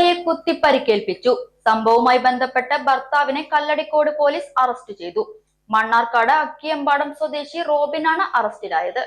അമ്മയെ കുത്തിപ്പരിക്കേൽപ്പിച്ചു. സംഭവവുമായി ബന്ധപ്പെട്ട് ഭർത്താവിനെ കല്ലടിക്കോട് പോലീസ് അറസ്റ്റ് ചെയ്തു. മണ്ണാർക്കാട് അക്കിയമ്പാടം സ്വദേശി റോബിനാണ് അറസ്റ്റിലായത്.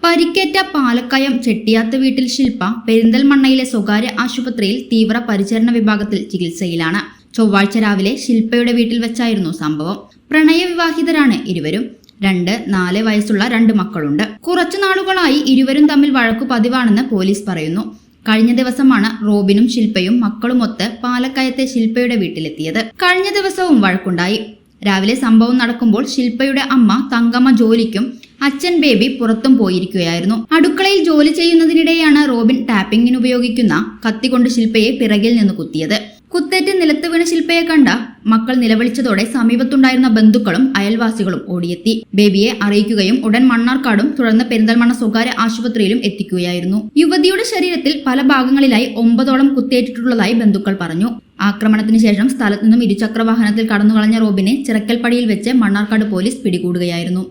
പരിക്കേറ്റ പാലക്കയം ചെട്ടിയാത്ത് വീട്ടിൽ ശില്പ പെരിന്തൽമണ്ണയിലെ സ്വകാര്യ ആശുപത്രിയിൽ തീവ്ര പരിചരണ വിഭാഗത്തിൽ ചികിത്സയിലാണ്. ചൊവ്വാഴ്ച രാവിലെ ശില്പയുടെ വീട്ടിൽ വെച്ചായിരുന്നു സംഭവം. പ്രണയവിവാഹിതരാണ് ഇരുവരും. 2-4 വയസ്സുള്ള 2 മക്കളുണ്ട്. കുറച്ചു നാളുകളായി ഇരുവരും തമ്മിൽ വഴക്കു പതിവാണെന്ന് പോലീസ് പറയുന്നു. കഴിഞ്ഞ ദിവസമാണ് റോബിനും ശില്പയും മക്കളുമൊത്ത് പാലക്കയത്തെ ശില്പയുടെ വീട്ടിലെത്തിയത്. കഴിഞ്ഞ ദിവസവും വഴക്കുണ്ടായി. രാവിലെ സംഭവം നടക്കുമ്പോൾ ശില്പയുടെ അമ്മ തങ്കമ്മ ജോലിക്കും അച്ഛൻ ബേബി പുറത്തും പോയിരിക്കുകയായിരുന്നു. അടുക്കളയിൽ ജോലി ചെയ്യുന്നതിനിടെയാണ് റോബിൻ ടാപ്പിങ്ങിന് ഉപയോഗിക്കുന്ന കത്തി കൊണ്ട് ശില്പയെ പിറകിൽ നിന്ന് കുത്തിയത്. കുത്തേറ്റ് നിലത്ത് വീണ ശില്പയെ കണ്ട മക്കൾ നിലവിളിച്ചതോടെ സമീപത്തുണ്ടായിരുന്ന ബന്ധുക്കളും അയൽവാസികളും ഓടിയെത്തി. ബേബിയെ അറിയിക്കുകയും ഉടൻ മണ്ണാർക്കാടും തുടർന്ന് പെരിന്തൽമണ്ണ സ്വകാര്യ ആശുപത്രിയിലും എത്തിക്കുകയായിരുന്നു. യുവതിയുടെ ശരീരത്തിൽ പല ഭാഗങ്ങളിലായി 9ഓളം കുത്തേറ്റിട്ടുള്ളതായി ബന്ധുക്കൾ പറഞ്ഞു. ആക്രമണത്തിന് ശേഷം സ്ഥലത്തു നിന്നും ഇരുചക്രവാഹനത്തിൽ കടന്നുകളഞ്ഞ റോബിനെ ചിറക്കൽപ്പടിയിൽ വെച്ച് മണ്ണാർക്കാട് പോലീസ് പിടികൂടുകയായിരുന്നു.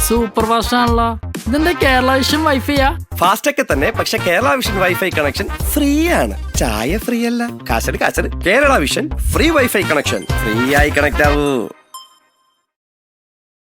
സൂപ്പർ ഫാസ്റ്റ് ആണല്ലോ. ഇതിന്റെ കേരള വിഷൻ വൈഫൈയാ? ഫാസ്റ്റ് ഒക്കെ തന്നെ, പക്ഷെ Kerala Vision wifi connection free ആണ്. ചായ ഫ്രീ അല്ല, കാശട് Kerala Vision free wifi connection. Free ആയി കണക്ട് ആവൂ.